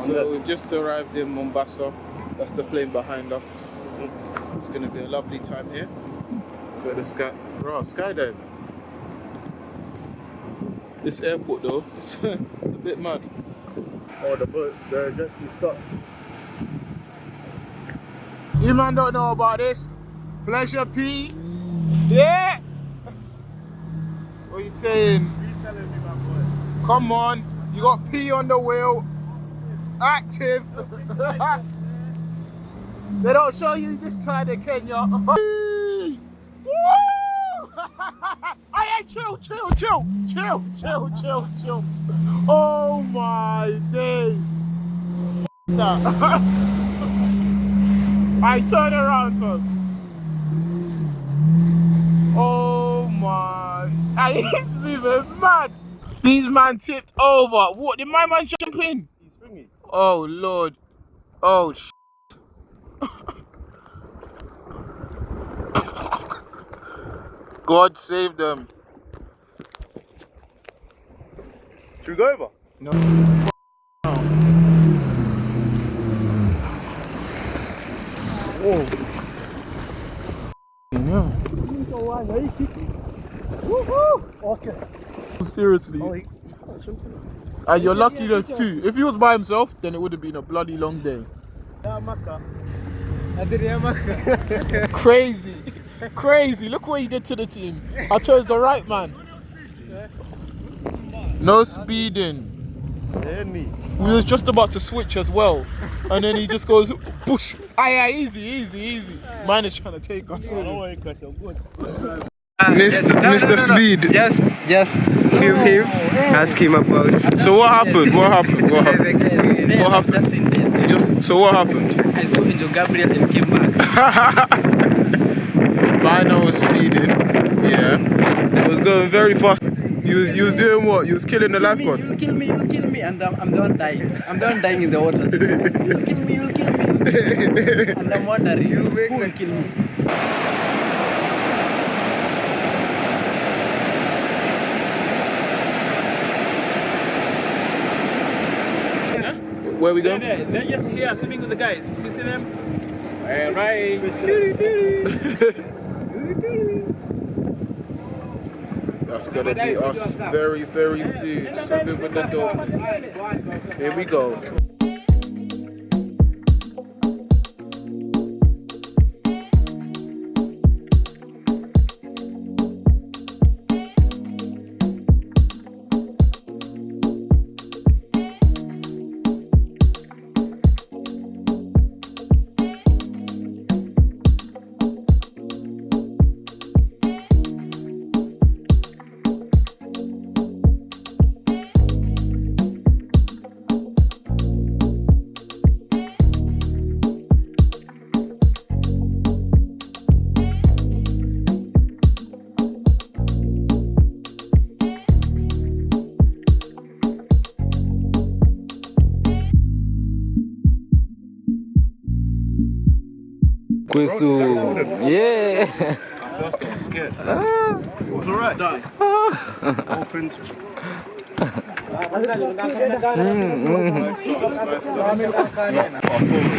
So we've just arrived in Mombasa. That's the plane behind us. It's going to be a lovely time here. Go to skydive. This airport though, it's a bit mad. Oh, the boat, the jet ski stopped. You man don't know about this. Pleasure P. Yeah. What are you saying? He's telling me, my boy. Come on, you got P on the wheel. Active. They don't show you this time in Kenya. Hey, chill. Oh my days. I turn around, cuz. Oh my. He's moving mad. These man tipped over. What? Did my man jump in? He's swinging. Oh Lord. Oh God save them. Should we go over? No. Whoa. No. Okay. Seriously. And you're lucky there's two. If he was by himself, then it would have been a bloody long day. Crazy. Look what he did to the team. I chose the right man. No speeding. We was just about to switch as well, and then he just goes push. Easy. Man is trying to take us. Mr. Speed. Just film him, ask him about. So what happened? Just in there. So what happened? I saw Angel Gabriel and came back. Mine was speeding. Yeah. It was going very fast. You was doing what? You was killing the lifeguard. You'll kill me, and I'm the one dying. I'm the one dying in the water. You'll kill me. And I'm wondering, who will kill me? Where we going? They're just here swimming with the guys. You see them? Alright. That's gonna be us very soon. Swimming with the dolphins. Here we go. Kwesi. Yeah. At first I was scared. It was alright. Dolphins.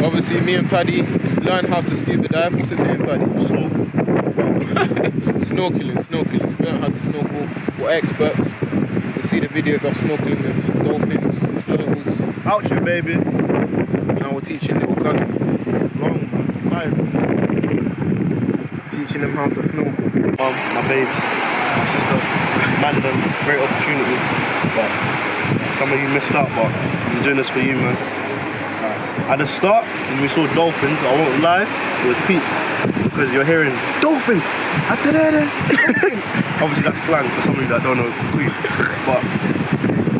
Obviously, me and Paddy learned how to scuba dive. What's his name, Paddy? Snorkeling. We learned how to snorkel. We're experts. You'll see the videos of snorkeling with dolphins, turtles. Out you, baby. Now we're teaching little cousin. Teaching them how to snorkel. My babes, my sister, man, them, great opportunity. But some of you missed out, but I'm doing this for you, man. At the start, when we saw dolphins, I won't lie, it was peak. Because you're hearing, dolphin! Obviously that's slang for some of you that don't know Greek. But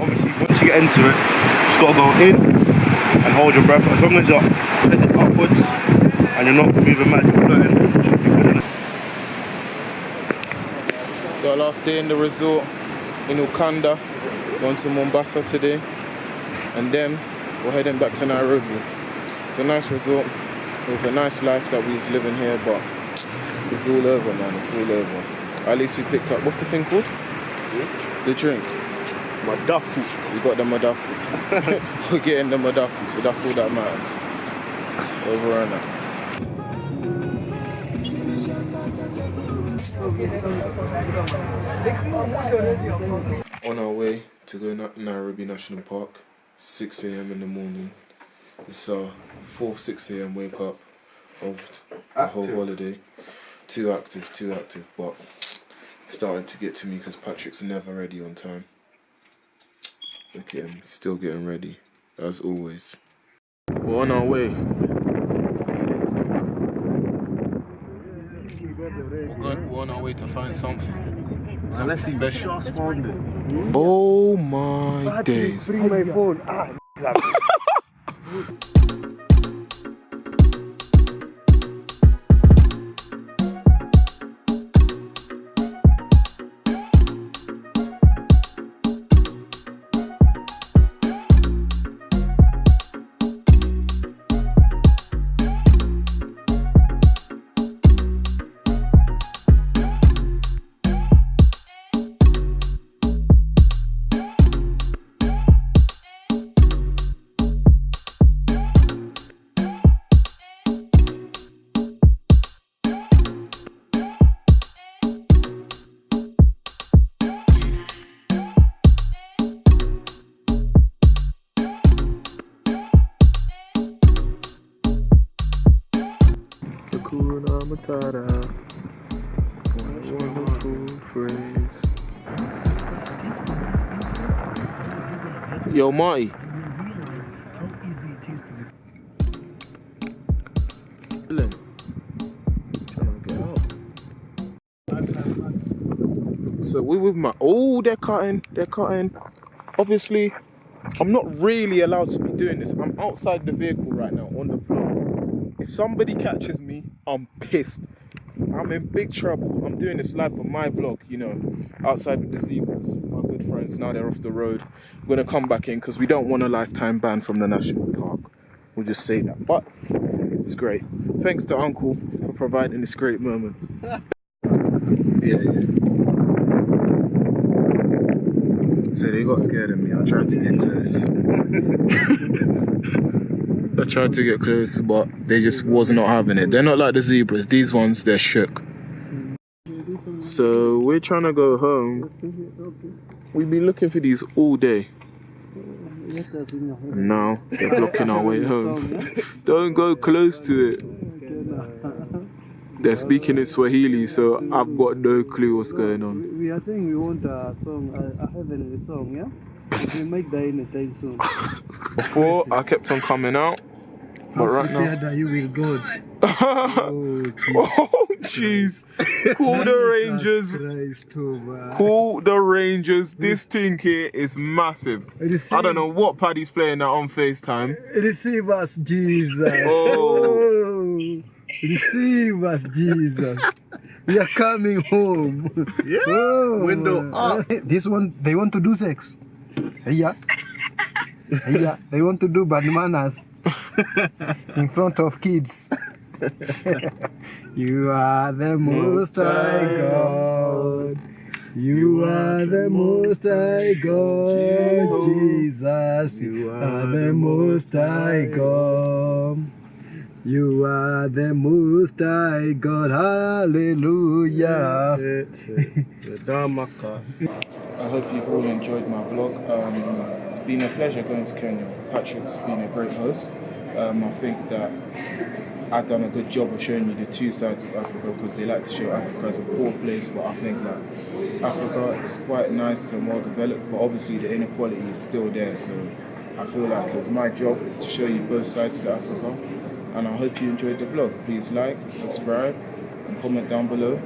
obviously once you get into it, you just gotta go in and hold your breath. As long as your head is upwards and you're not moving mad, you're floating, you should be good in it. So our last day in the resort in Ukanda, going to Mombasa today, and then we're heading back to Nairobi. It's a nice resort. It was a nice life that we was living here, but it's all over, man. It's all over. At least we picked up, what's the thing called? The drink. Madafu. We got the Madafu. We're getting the Madafu, so that's all that matters. Over and out. On our way to go to Nairobi National Park, 6 a.m. in the morning. It's our 4th 6 a.m. wake up of the whole holiday. Too active, but starting to get to me because Patrick's never ready on time. Look at him, still getting ready, as always. We're on our way. We're on our way to find something special. Oh my days. My phone. Hakuna Matata. Wonderful phrase. Yo, Marty. So we with my they're cutting. Obviously, I'm not really allowed to be doing this. I'm outside the vehicle right now on the floor. If somebody catches me, I'm pissed. I'm in big trouble. I'm doing this live for my vlog, you know, outside with the zebras. My good friends, now they're off the road. We're gonna come back in because we don't want a lifetime ban from the national park. We'll just say that. But it's great. Thanks to Uncle for providing this great moment. Yeah. So they got scared of me. I tried to get close. I tried to get close, but they just was not having it. They're not like the zebras. These ones, they're shook. So we're trying to go home. We've been looking for these all day. And now they're blocking our way home. Don't go close to it. They're speaking in Swahili, so I've got no clue what's going on. We are saying we want a song, a heavenly song, yeah? We might die in a time soon. Before, I kept on coming out, but right now... That you will go. Oh, jeez. Call the Rangers. Call the Rangers. This thing here is massive. I don't know what Paddy's playing that on FaceTime. Receive us, Jesus. Oh. Receive us, Jesus. We are coming home. Yeah. Oh. Window up. This one, they want to do sex. Yeah. They want to do bad manners in front of kids. You are the Most High God. You are the Most High God, Jesus. You are the Most High God. You are the Most High God. Hallelujah. I hope you've all enjoyed my vlog. It's been a pleasure going to Kenya. Patrick's been a great host. I think that I've done a good job of showing you the two sides of Africa, because they like to show Africa as a poor place, but I think that Africa is quite nice and well developed, but obviously the inequality is still there. So I feel like it's my job to show you both sides to Africa, and I hope you enjoyed the vlog. Please like, subscribe, and comment down below.